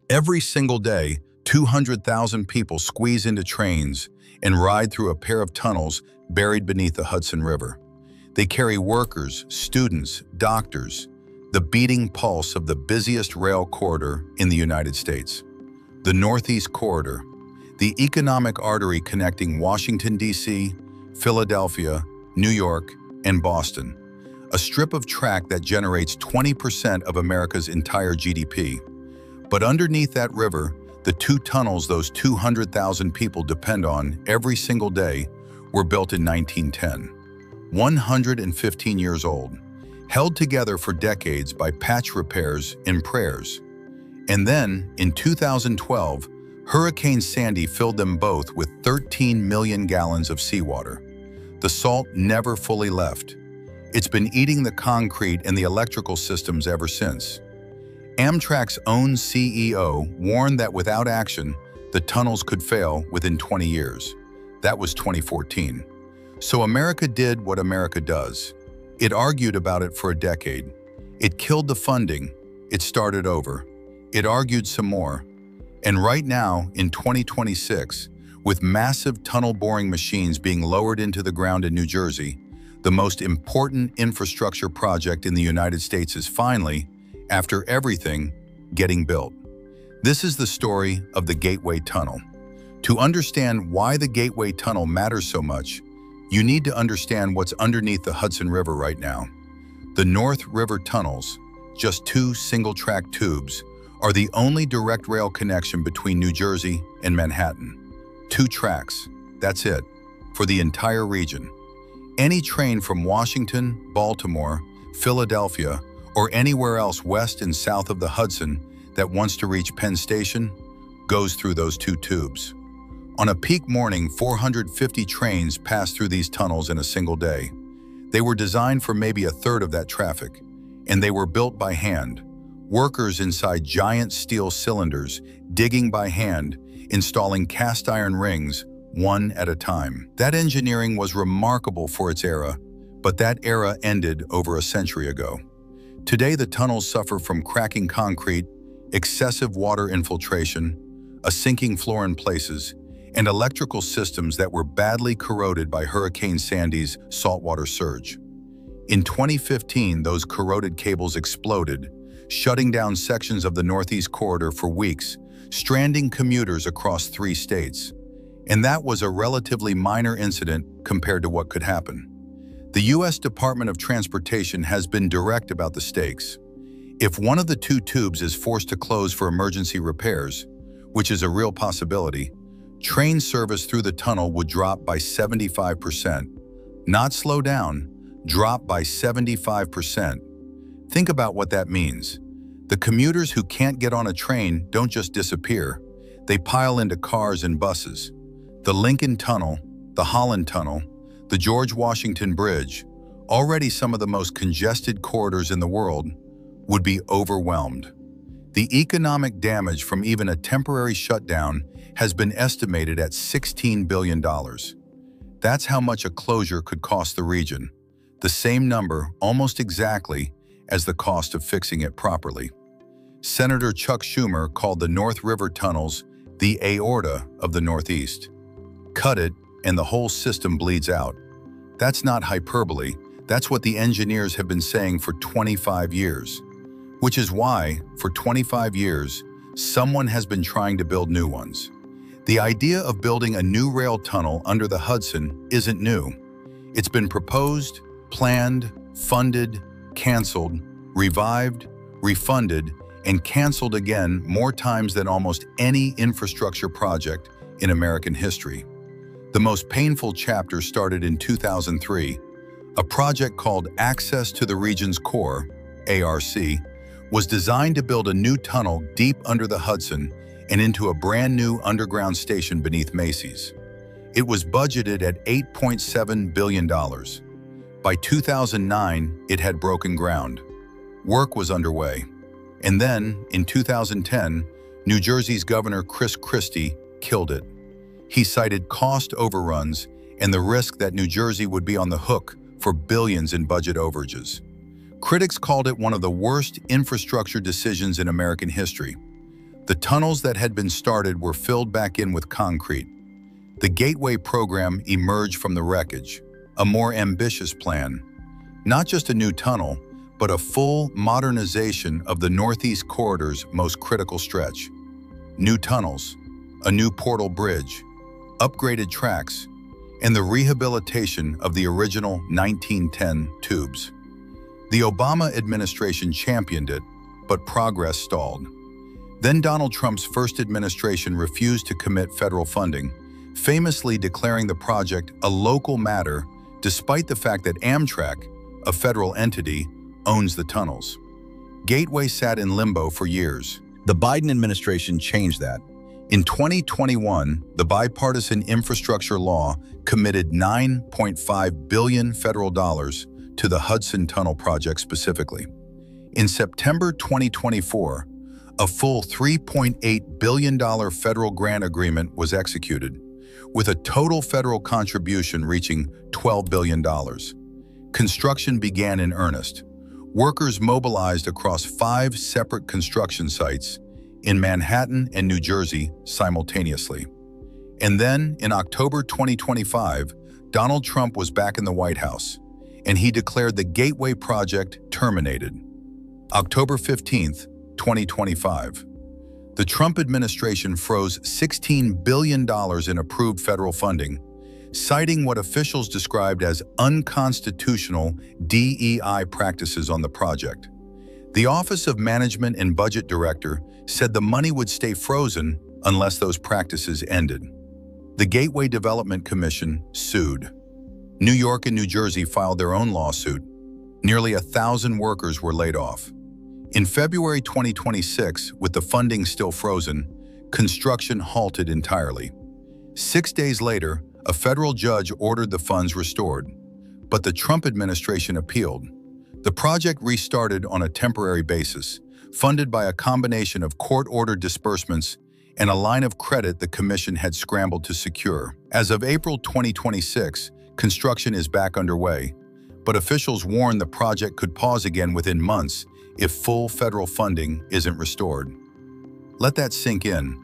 Every single day, 200,000 people squeeze into trains and ride through a pair of tunnels buried beneath the Hudson River. They carry workers, students, doctors, the beating pulse of the busiest rail corridor in the United States. The Northeast Corridor, the economic artery connecting Washington, D.C., Philadelphia, New York, and Boston. A strip of track that generates 20% of America's entire GDP. But underneath that river, the two tunnels those 200,000 people depend on every single day were built in 1910. 115 years old, held together for decades by patch repairs and prayers. And then, in 2012, Hurricane Sandy filled them both with 13 million gallons of seawater. The salt never fully left. It's been eating the concrete and the electrical systems ever since. Amtrak's own CEO warned that without action, the tunnels could fail within 20 years. That was 2014. So America did what America does. It argued about it for a decade. It killed the funding. It started over. It argued some more. And right now, in 2026, with massive tunnel boring machines being lowered into the ground in New Jersey, the most important infrastructure project in the United States is finally, after everything, getting built. This is the story of the Gateway Tunnel. To understand why the Gateway Tunnel matters so much, you need to understand what's underneath the Hudson River right now. The North River tunnels, just two single-track tubes, are the only direct rail connection between New Jersey and Manhattan. 2 tracks, that's it, for the entire region. Any train from Washington, Baltimore, Philadelphia, or anywhere else west and south of the Hudson that wants to reach Penn Station goes through those 2 tubes. On a peak morning, 450 trains pass through these tunnels in a single day. They were designed for maybe a third of that traffic, and they were built by hand. Workers inside giant steel cylinders, digging by hand, installing cast iron rings, one at a time. That engineering was remarkable for its era, but that era ended over a century ago. Today, the tunnels suffer from cracking concrete, excessive water infiltration, a sinking floor in places, and electrical systems that were badly corroded by Hurricane Sandy's saltwater surge. In 2015, those corroded cables exploded, shutting down sections of the Northeast Corridor for weeks, stranding commuters across 3 states. And that was a relatively minor incident compared to what could happen. The U.S. Department of Transportation has been direct about the stakes. If one of the 2 tubes is forced to close for emergency repairs, which is a real possibility, train service through the tunnel would drop by 75%. Not slow down, drop by 75%. Think about what that means. The commuters who can't get on a train don't just disappear. They pile into cars and buses. The Lincoln Tunnel, the Holland Tunnel, the George Washington Bridge, already some of the most congested corridors in the world, would be overwhelmed. The economic damage from even a temporary shutdown has been estimated at $16 billion. That's how much a closure could cost the region. The same number, almost exactly, as the cost of fixing it properly. Senator Chuck Schumer called the North River tunnels the aorta of the Northeast. Cut it, and the whole system bleeds out. That's not hyperbole. That's what the engineers have been saying for 25 years. Which is why, for 25 years, someone has been trying to build new ones. The idea of building a new rail tunnel under the Hudson isn't new. It's been proposed, planned, funded, canceled, revived, refunded, and canceled again more times than almost any infrastructure project in American history. The most painful chapter started in 2003. A project called Access to the Region's Core, ARC, was designed to build a new tunnel deep under the Hudson and into a brand new underground station beneath Macy's. It was budgeted at $8.7 billion. By 2009, it had broken ground. Work was underway. And then, in 2010, New Jersey's Governor Chris Christie killed it. He cited cost overruns and the risk that New Jersey would be on the hook for billions in budget overages. Critics called it one of the worst infrastructure decisions in American history. The tunnels that had been started were filled back in with concrete. The Gateway program emerged from the wreckage, a more ambitious plan. Not just a new tunnel, but a full modernization of the Northeast Corridor's most critical stretch. New tunnels, a new portal bridge, upgraded tracks, and the rehabilitation of the original 1910 tubes. The Obama administration championed it, but progress stalled. Then Donald Trump's first administration refused to commit federal funding, famously declaring the project a local matter despite the fact that Amtrak, a federal entity, owns the tunnels. Gateway sat in limbo for years. The Biden administration changed that. In 2021, the bipartisan infrastructure law committed $9.5 billion federal dollars to the Hudson Tunnel project specifically. In September 2024, a full $3.8 billion federal grant agreement was executed, with a total federal contribution reaching $12 billion. Construction began in earnest. Workers mobilized across 5 separate construction sites in Manhattan and New Jersey simultaneously. And then, in October 2025, Donald Trump was back in the White House, and he declared the Gateway project terminated. October 15th, 2025. The Trump administration froze $16 billion in approved federal funding, citing what officials described as unconstitutional DEI practices on the project. The Office of Management and Budget Director said the money would stay frozen unless those practices ended. The Gateway Development Commission sued. New York and New Jersey filed their own lawsuit. Nearly 1,000 workers were laid off. In February 2026, with the funding still frozen, construction halted entirely. 6 days later, a federal judge ordered the funds restored, but the Trump administration appealed. The project restarted on a temporary basis, funded by a combination of court-ordered disbursements and a line of credit the commission had scrambled to secure. As of April 2026, construction is back underway, but officials warn the project could pause again within months if full federal funding isn't restored. Let that sink in.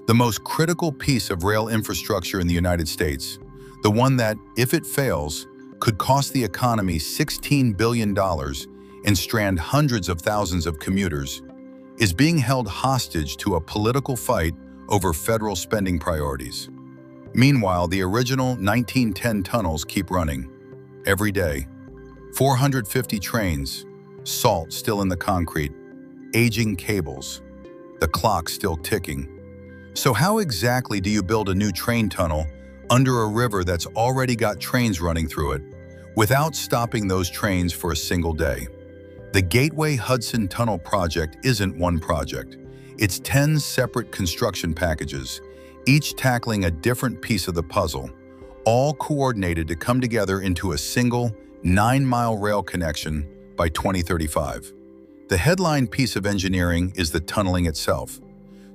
The most critical piece of rail infrastructure in the United States, the one that, if it fails, could cost the economy $16 billion and strand hundreds of thousands of commuters, is being held hostage to a political fight over federal spending priorities. Meanwhile, the original 1910 tunnels keep running. Every day, 450 trains, salt still in the concrete, aging cables, the clock still ticking. So how exactly do you build a new train tunnel under a river that's already got trains running through it, without stopping those trains for a single day? The Gateway Hudson Tunnel project isn't one project. It's 10 separate construction packages, each tackling a different piece of the puzzle, all coordinated to come together into a single 9-mile rail connection by 2035. The headline piece of engineering is the tunneling itself.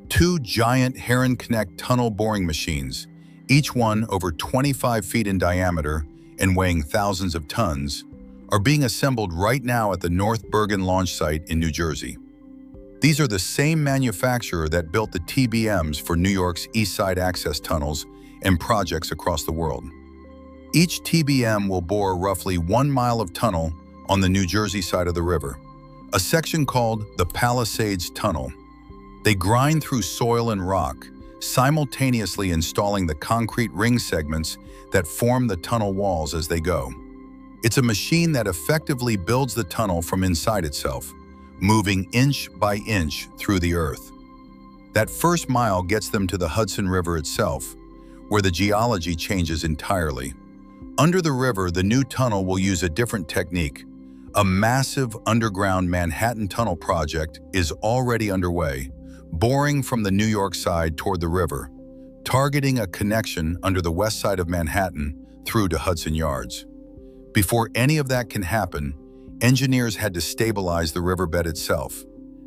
2 giant Heron Connect tunnel boring machines, each one over 25 feet in diameter and weighing thousands of tons, are being assembled right now at the North Bergen launch site in New Jersey. These are the same manufacturer that built the TBMs for New York's East Side access tunnels and projects across the world. Each TBM will bore roughly 1 mile of tunnel on the New Jersey side of the river, a section called the Palisades Tunnel. They grind through soil and rock, simultaneously installing the concrete ring segments that form the tunnel walls as they go. It's a machine that effectively builds the tunnel from inside itself, moving inch by inch through the earth. That first mile gets them to the Hudson River itself, where the geology changes entirely. Under the river, the new tunnel will use a different technique. A massive underground Manhattan tunnel project is already underway, boring from the New York side toward the river, targeting a connection under the west side of Manhattan through to Hudson Yards. Before any of that can happen, engineers had to stabilize the riverbed itself.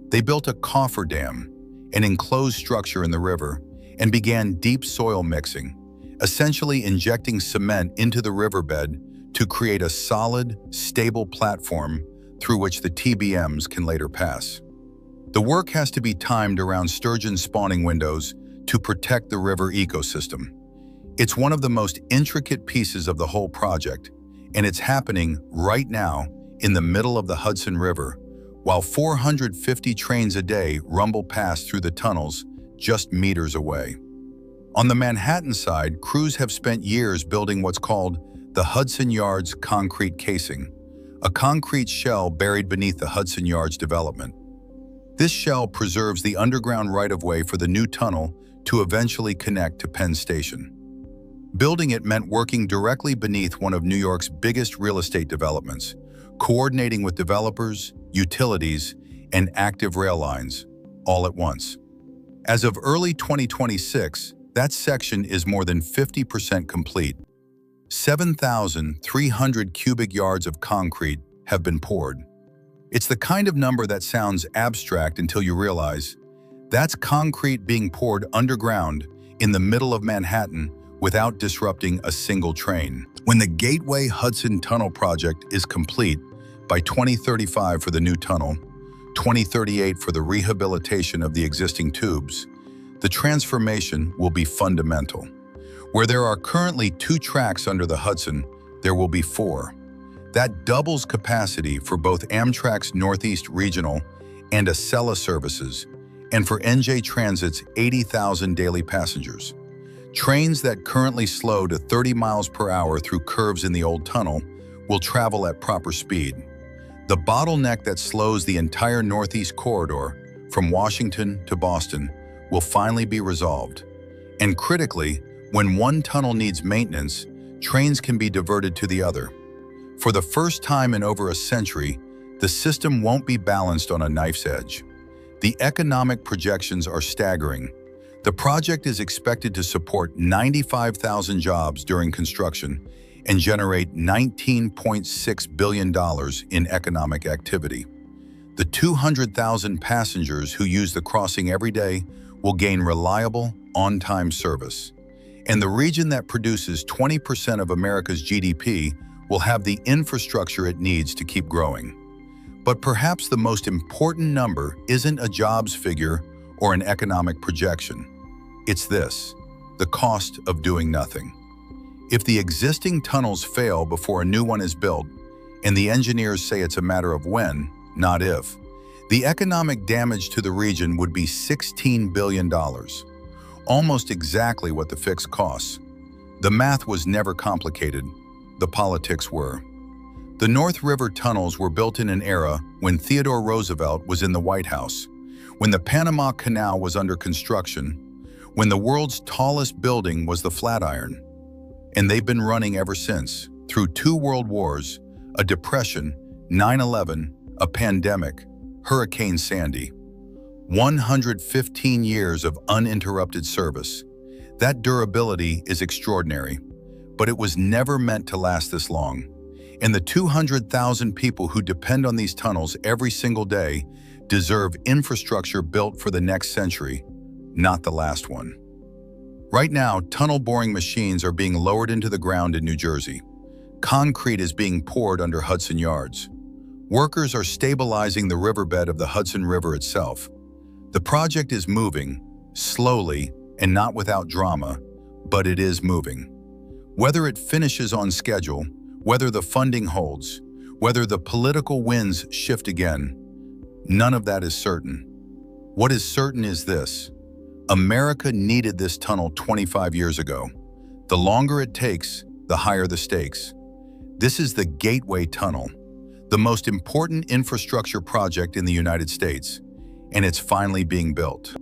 They built a cofferdam, an enclosed structure in the river, and began deep soil mixing, essentially injecting cement into the riverbed to create a solid, stable platform through which the TBMs can later pass. The work has to be timed around sturgeon spawning windows to protect the river ecosystem. It's one of the most intricate pieces of the whole project, and it's happening right now in the middle of the Hudson River, while 450 trains a day rumble past through the tunnels just meters away. On the Manhattan side, crews have spent years building what's called the Hudson Yards concrete casing, a concrete shell buried beneath the Hudson Yards development. This shell preserves the underground right-of-way for the new tunnel to eventually connect to Penn Station. Building it meant working directly beneath one of New York's biggest real estate developments, coordinating with developers, utilities, and active rail lines, all at once. As of early 2026, that section is more than 50% complete. 7,300 cubic yards of concrete have been poured. It's the kind of number that sounds abstract until you realize that's concrete being poured underground in the middle of Manhattan without disrupting a single train. When the Gateway Hudson Tunnel project is complete by 2035 for the new tunnel, 2038 for the rehabilitation of the existing tubes, the transformation will be fundamental. Where there are currently 2 tracks under the Hudson, there will be 4. That doubles capacity for both Amtrak's Northeast Regional and Acela services, and for NJ Transit's 80,000 daily passengers. Trains that currently slow to 30 miles per hour through curves in the old tunnel will travel at proper speed. The bottleneck that slows the entire Northeast corridor, from Washington to Boston, will finally be resolved. And critically, when one tunnel needs maintenance, trains can be diverted to the other. For the first time in over a century, the system won't be balanced on a knife's edge. The economic projections are staggering. The project is expected to support 95,000 jobs during construction and generate $19.6 billion in economic activity. The 200,000 passengers who use the crossing every day will gain reliable, on-time service. And the region that produces 20% of America's GDP will have the infrastructure it needs to keep growing. But perhaps the most important number isn't a jobs figure or an economic projection. It's this: the cost of doing nothing. If the existing tunnels fail before a new one is built, and the engineers say it's a matter of when, not if, the economic damage to the region would be $16 billion, almost exactly what the fix costs. The math was never complicated. The politics were. The North River tunnels were built in an era when Theodore Roosevelt was in the White House, when the Panama Canal was under construction, when the world's tallest building was the Flatiron. And they've been running ever since, through 2 world wars, a depression, 9/11, a pandemic, Hurricane Sandy. 115 years of uninterrupted service. That durability is extraordinary, but it was never meant to last this long. And the 200,000 people who depend on these tunnels every single day deserve infrastructure built for the next century, not the last one. Right now, tunnel boring machines are being lowered into the ground in New Jersey. Concrete is being poured under Hudson Yards. Workers are stabilizing the riverbed of the Hudson River itself. The project is moving, slowly and not without drama, but it is moving. Whether it finishes on schedule, whether the funding holds, whether the political winds shift again, none of that is certain. What is certain is this: America needed this tunnel 25 years ago. The longer it takes, the higher the stakes. This is the Gateway Tunnel, the most important infrastructure project in the United States, and it's finally being built.